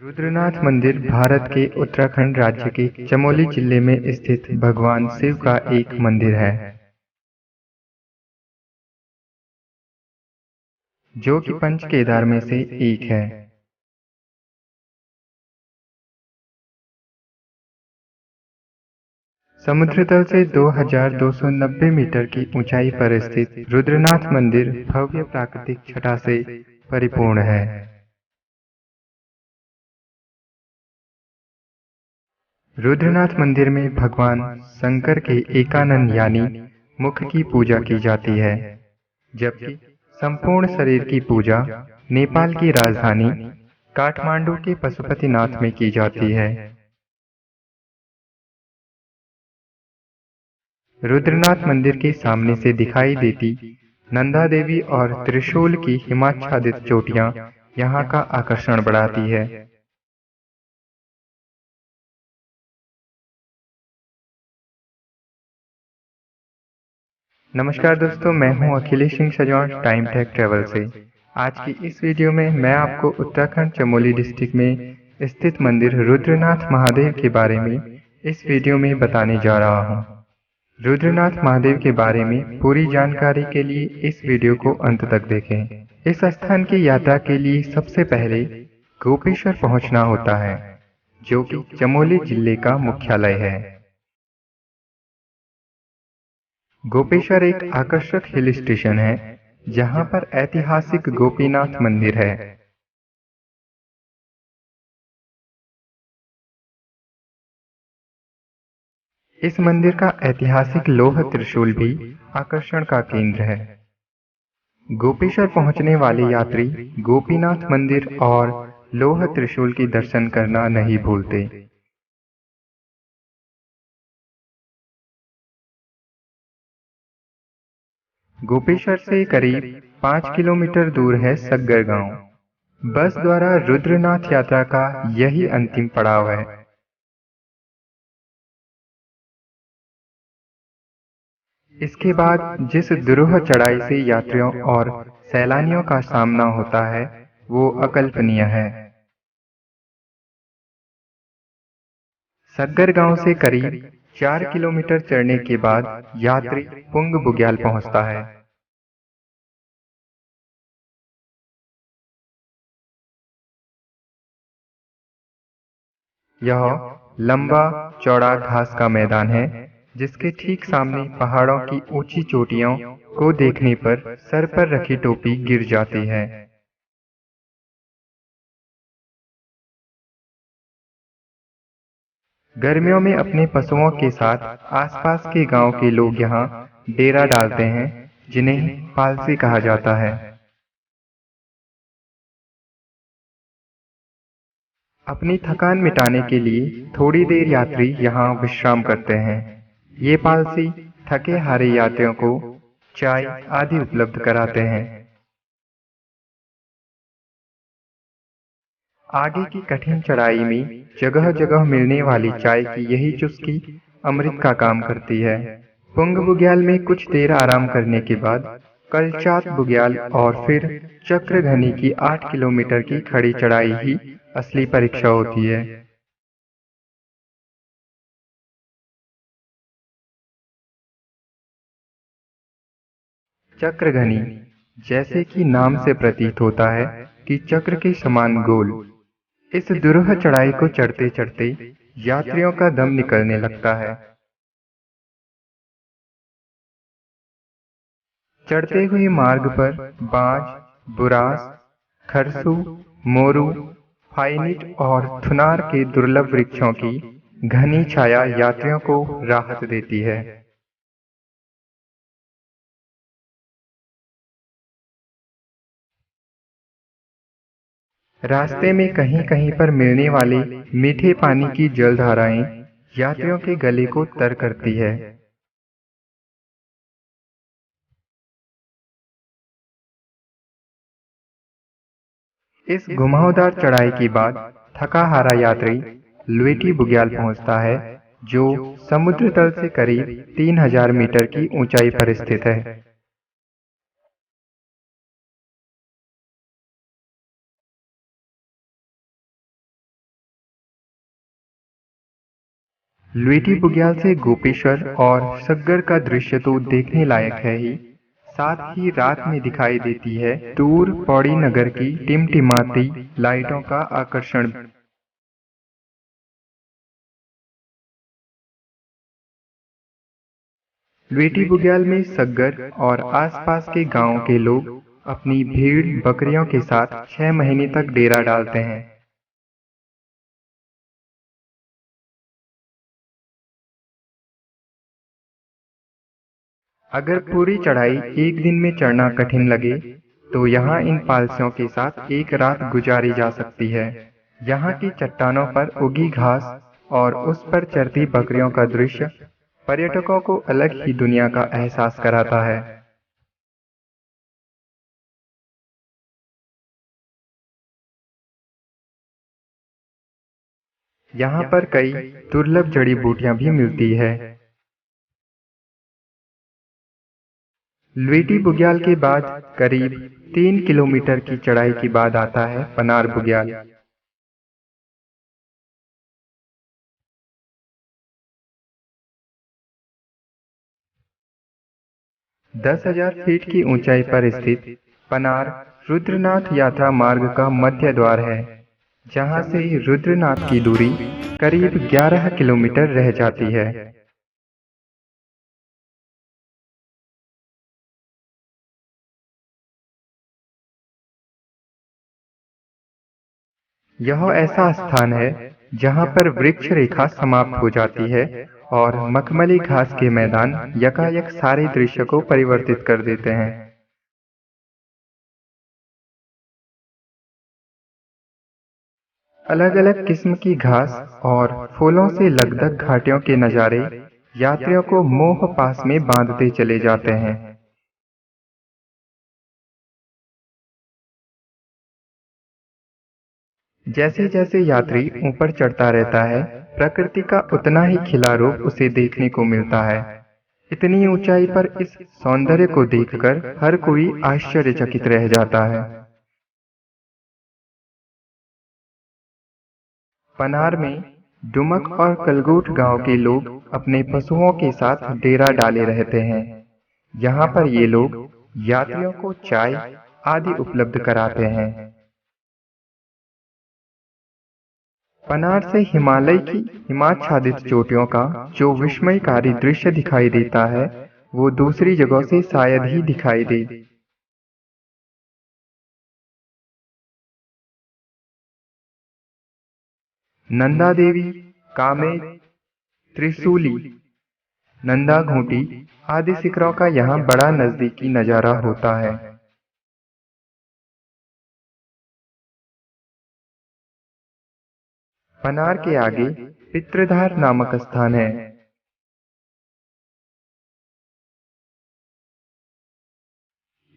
रुद्रनाथ मंदिर भारत के उत्तराखंड राज्य के चमोली जिले में स्थित भगवान शिव का एक मंदिर है, जो कि पंच केदार में से एक है। समुद्र तल से 2290 मीटर की ऊंचाई पर स्थित रुद्रनाथ मंदिर भव्य प्राकृतिक छटा से परिपूर्ण है। रुद्रनाथ मंदिर में भगवान शंकर के एकानन यानी मुख की पूजा की जाती है, जबकि संपूर्ण शरीर की पूजा नेपाल की राजधानी काठमांडू के पशुपतिनाथ में की जाती है। रुद्रनाथ मंदिर के सामने से दिखाई देती नंदा देवी और त्रिशूल की हिमाच्छादित चोटियां यहाँ का आकर्षण बढ़ाती है। नमस्कार दोस्तों, मैं हूं Akhilesh Singh Sajaun time tech travel से। आज की इस वीडियो में मैं आपको उत्तराखंड चमोली डिस्ट्रिक्ट में स्थित मंदिर रुद्रनाथ महादेव के बारे में इस वीडियो में बताने जा रहा हूं। रुद्रनाथ महादेव के बारे में पूरी जानकारी के लिए इस वीडियो को अंत तक देखें। इस स्थान की यात्रा के लिए सबसे पहले गोपेश्वर पहुंचना होता है, जो कि चमोली जिले का मुख्यालय है। गोपेश्वर एक आकर्षक हिल स्टेशन है, जहां पर ऐतिहासिक गोपीनाथ मंदिर है। इस मंदिर का ऐतिहासिक लौह त्रिशूल भी आकर्षण का केंद्र है। गोपेश्वर पहुंचने वाले यात्री गोपीनाथ मंदिर और लौह त्रिशूल की दर्शन करना नहीं भूलते। गोपेश्वर से करीब 5 किलोमीटर दूर है सग्गर गांव। बस द्वारा रुद्रनाथ यात्रा का यही अंतिम पड़ाव है। इसके बाद जिस दुरूह चढ़ाई से यात्रियों और सैलानियों का सामना होता है, वो अकल्पनीय है। सग्गर गांव से करीब 4 किलोमीटर चढ़ने के बाद यात्री पुंग बुग्याल पहुंचता है। यह लंबा चौड़ा घास का मैदान है, जिसके ठीक सामने पहाड़ों की ऊंची चोटियों को देखने पर सर पर रखी टोपी गिर जाती है। गर्मियों में अपने पशुओं के साथ आसपास के गांव के लोग यहाँ डेरा डालते हैं, जिन्हें पालसी कहा जाता है। अपनी थकान मिटाने के लिए थोड़ी देर यात्री यहाँ विश्राम करते हैं। ये पालसी थके हारे यात्रियों को चाय आदि उपलब्ध कराते हैं। आगे की कठिन चढ़ाई में जगह जगह मिलने वाली चाय की यही चुस्की अमृत का काम करती है। पुंग बुग्याल में कुछ देर आराम करने के बाद कलचात बुग्याल और फिर चक्रघनी की 8 किलोमीटर की खड़ी चढ़ाई ही असली परीक्षा होती है। चक्रघनी, जैसे कि नाम से प्रतीत होता है कि चक्र के समान गोल, इस दुरूह चढ़ाई को चढ़ते चढ़ते यात्रियों का दम निकलने लगता है। चढ़ते हुए मार्ग पर बांज, बुरास, खरसू, मोरू, फाइनिट और थुनार के दुर्लभ वृक्षों की घनी छाया यात्रियों को राहत देती है। रास्ते में कहीं कहीं पर मिलने वाले मीठे पानी की जलधाराएं यात्रियों के गले को तर करती है। इस घुमावदार चढ़ाई के बाद थका हारा यात्री लुएटी बुग्याल पहुंचता है, जो समुद्र तल से करीब 3000 मीटर की ऊंचाई पर स्थित है। लुईटी बुग्याल से गोपेश्वर और सग्गर का दृश्य तो देखने लायक है ही, साथ ही रात में दिखाई देती है दूर पौड़ी नगर की टिमटिमाती लाइटों का आकर्षण। लुईटी बुग्याल में सग्गर और आसपास के गांवों के लोग अपनी भीड़ बकरियों के साथ 6 महीने तक डेरा डालते हैं। अगर पूरी चढ़ाई एक दिन में चढ़ना कठिन लगे, तो यहाँ इन पालसियों के साथ एक रात गुजारी जा सकती है। यहाँ की चट्टानों पर उगी घास और उस पर चरती बकरियों का दृश्य पर्यटकों को अलग ही दुनिया का एहसास कराता है। यहाँ पर कई दुर्लभ जड़ी बूटियां भी मिलती है। लुईटी बुग्याल के बाद करीब 3 किलोमीटर की चढ़ाई के बाद आता है पनार बुग्याल। 10,000 फीट की ऊंचाई पर स्थित पनार रुद्रनाथ यात्रा मार्ग का मध्य द्वार है, जहां से रुद्रनाथ की दूरी करीब 11 किलोमीटर रह जाती है। यह ऐसा स्थान है जहां पर वृक्ष रेखा समाप्त हो जाती है और मखमली घास के मैदान यकायक सारे दृश्य को परिवर्तित कर देते हैं। अलग अलग किस्म की घास और फूलों से लगदग घाटियों के नज़ारे यात्रियों को मोह पास में बांधते चले जाते हैं। जैसे जैसे यात्री ऊपर चढ़ता रहता है, प्रकृति का उतना ही खिला रूप उसे देखने को मिलता है। इतनी ऊंचाई पर इस सौंदर्य को देखकर हर कोई आश्चर्यचकित रह जाता है। पनार में डुमक और कलगूट गांव के लोग अपने पशुओं के साथ डेरा डाले रहते हैं। यहाँ पर ये लोग यात्रियों को चाय आदि उपलब्ध कराते हैं। पनार से हिमालय की हिमाच्छादित चोटियों का जो विस्मयकारी दृश्य दिखाई देता है, वो दूसरी जगहों से शायद ही दिखाई दे। नंदा देवी, कामेट, त्रिशूली, नंदा घूंटी आदि शिखरों का यहाँ बड़ा नजदीकी नजारा होता है। पनार के आगे पितृधार नामक स्थान है।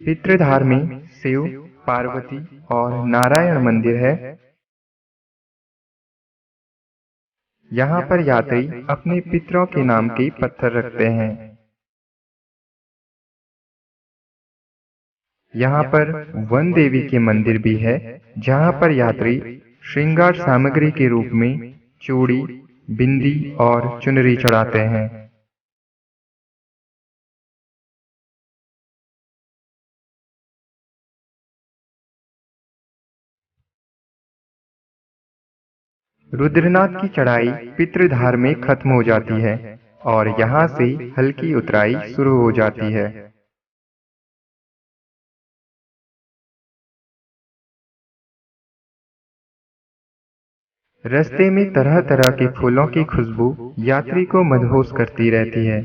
पितृधार में शिव, पार्वती और नारायण मंदिर है। यहाँ पर यात्री अपने पितरों के नाम के पत्थर रखते हैं। यहाँ पर वन देवी के मंदिर भी है, जहाँ पर यात्री श्रृंगार सामग्री के रूप में चूड़ी, बिंदी और चुनरी चढ़ाते हैं। रुद्रनाथ की चढ़ाई पितृधार में खत्म हो जाती है और यहाँ से हल्की उतराई शुरू हो जाती है। रास्ते में तरह तरह के फूलों की खुशबू यात्री को मदहोश करती रहती है।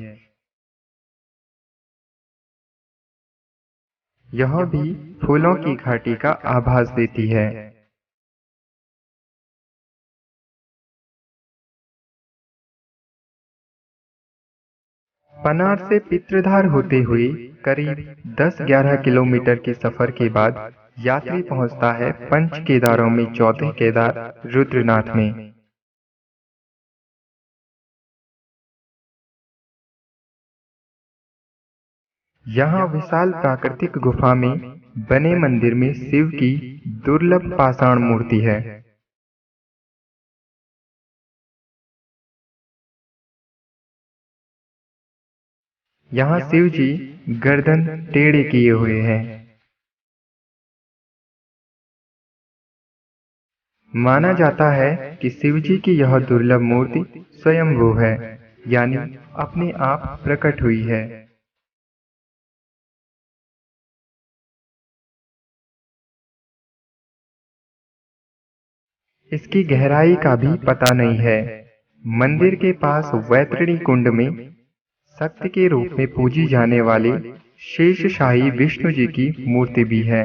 यह भी फूलों की घाटी का आभास देती है। पनार से पितृधार होते हुए करीब 10-11 किलोमीटर के सफर के बाद यात्री पहुंचता है पंच केदारों में चौथे केदार रुद्रनाथ में। यहाँ विशाल प्राकृतिक गुफा में बने मंदिर में शिव की दुर्लभ पाषाण मूर्ति है। यहाँ शिव जी गर्दन टेढ़े किए हुए हैं। माना जाता है कि शिव जी की यह दुर्लभ मूर्ति स्वयंभू है, यानी अपने आप प्रकट हुई है। इसकी गहराई का भी पता नहीं है। मंदिर के पास वैतरणी कुंड में शक्ति के रूप में पूजी जाने वाले शेषशाही विष्णु जी की मूर्ति भी है।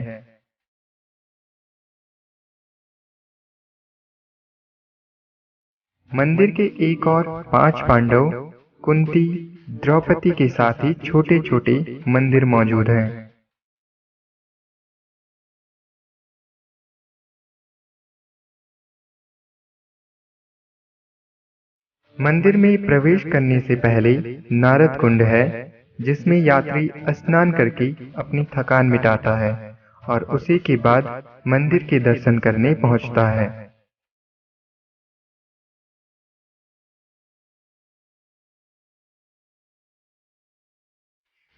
मंदिर के एक और 5 पांडव, कुंती, द्रौपदी के साथ ही छोटे छोटे मंदिर मौजूद हैं। मंदिर में प्रवेश करने से पहले नारद कुंड है, जिसमें यात्री स्नान करके अपनी थकान मिटाता है और उसी के बाद मंदिर के दर्शन करने पहुंचता है।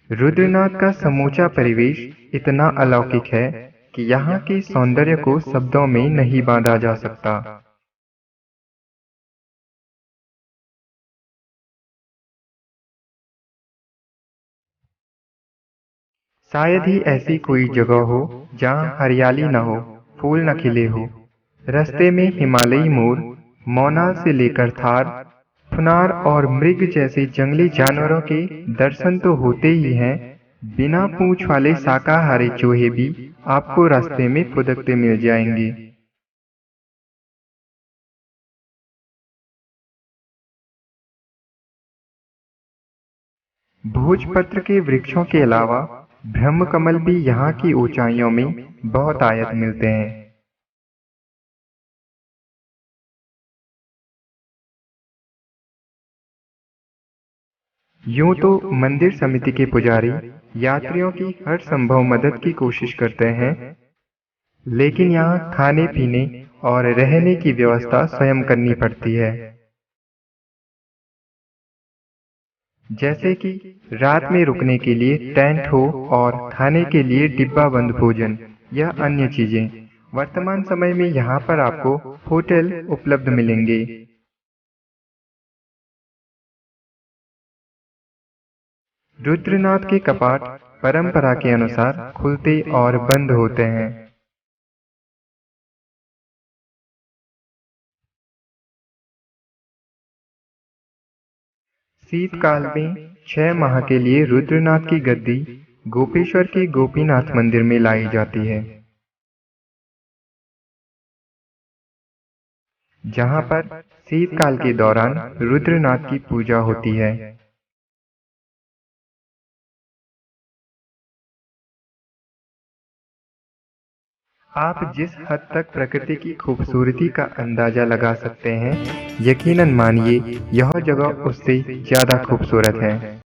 रुद्रनाथ का समूचा परिवेश इतना अलौकिक है कि यहाँ के सौंदर्य को शब्दों में नहीं बांधा जा सकता। शायद ही ऐसी कोई जगह हो जहाँ हरियाली न हो, फूल न खिले हो। रास्ते में हिमालयी मोर, मौनाल से लेकर थार, फुनार और मृग जैसे जंगली जानवरों के दर्शन तो होते ही हैं, बिना पूंछ वाले शाकाहारी चूहे भी आपको रास्ते में फुदकते मिल जाएंगे। भोजपत्र के वृक्षों के अलावा ब्रह्मकमल भी यहाँ की ऊंचाइयों में बहुत आयत मिलते हैं। यूं तो मंदिर समिति के पुजारी यात्रियों की हर संभव मदद की कोशिश करते हैं, लेकिन यहाँ खाने पीने और रहने की व्यवस्था स्वयं करनी पड़ती है। जैसे कि रात में रुकने के लिए टेंट हो और खाने के लिए डिब्बा बंद भोजन या अन्य चीजें। वर्तमान समय में यहाँ पर आपको होटल उपलब्ध मिलेंगे। रुद्रनाथ के कपाट परंपरा के अनुसार खुलते और बंद होते हैं। शीतकाल में 6 माह के लिए रुद्रनाथ की गद्दी गोपेश्वर के गोपीनाथ मंदिर में लाई जाती है, जहाँ पर शीतकाल के दौरान रुद्रनाथ की पूजा होती है। आप जिस हद तक प्रकृति की खूबसूरती का अंदाजा लगा सकते हैं, यकीनन मानिए यह जगह उससे ज्यादा खूबसूरत है।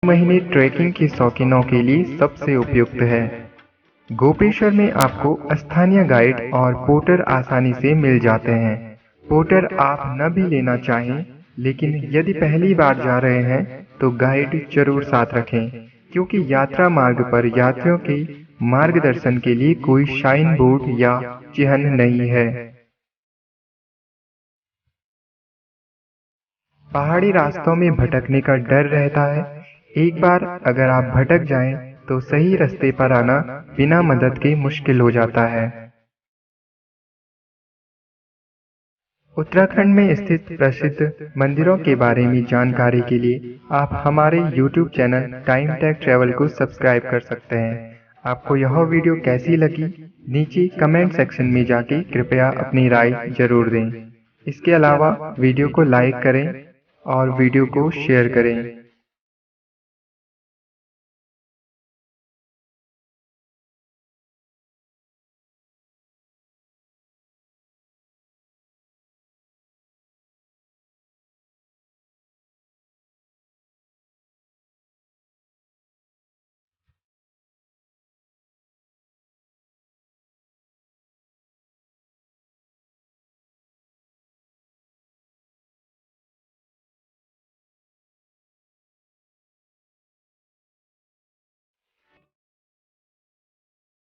महीने ट्रैकिंग के शौकीनों के लिए सबसे उपयुक्त है। गोपेश्वर में आपको स्थानीय गाइड और पोर्टर आसानी से मिल जाते हैं। पोर्टर आप न भी लेना चाहें, लेकिन यदि पहली बार जा रहे हैं तो गाइड जरूर साथ रखें, क्योंकि यात्रा मार्ग पर यात्रियों के मार्गदर्शन के लिए कोई साइन बोर्ड या चिन्ह नहीं है। पहाड़ी रास्तों में भटकने का डर रहता है। एक बार अगर आप भटक जाएं, तो सही रास्ते पर आना बिना मदद के मुश्किल हो जाता है। उत्तराखंड में स्थित प्रसिद्ध मंदिरों के बारे में जानकारी के लिए आप हमारे YouTube channel time tag travel को सब्सक्राइब कर सकते हैं। आपको यह वीडियो कैसी लगी, नीचे कमेंट सेक्शन में जाके कृपया अपनी राय जरूर दें। इसके अलावा वीडियो को लाइक करें और वीडियो को शेयर करें।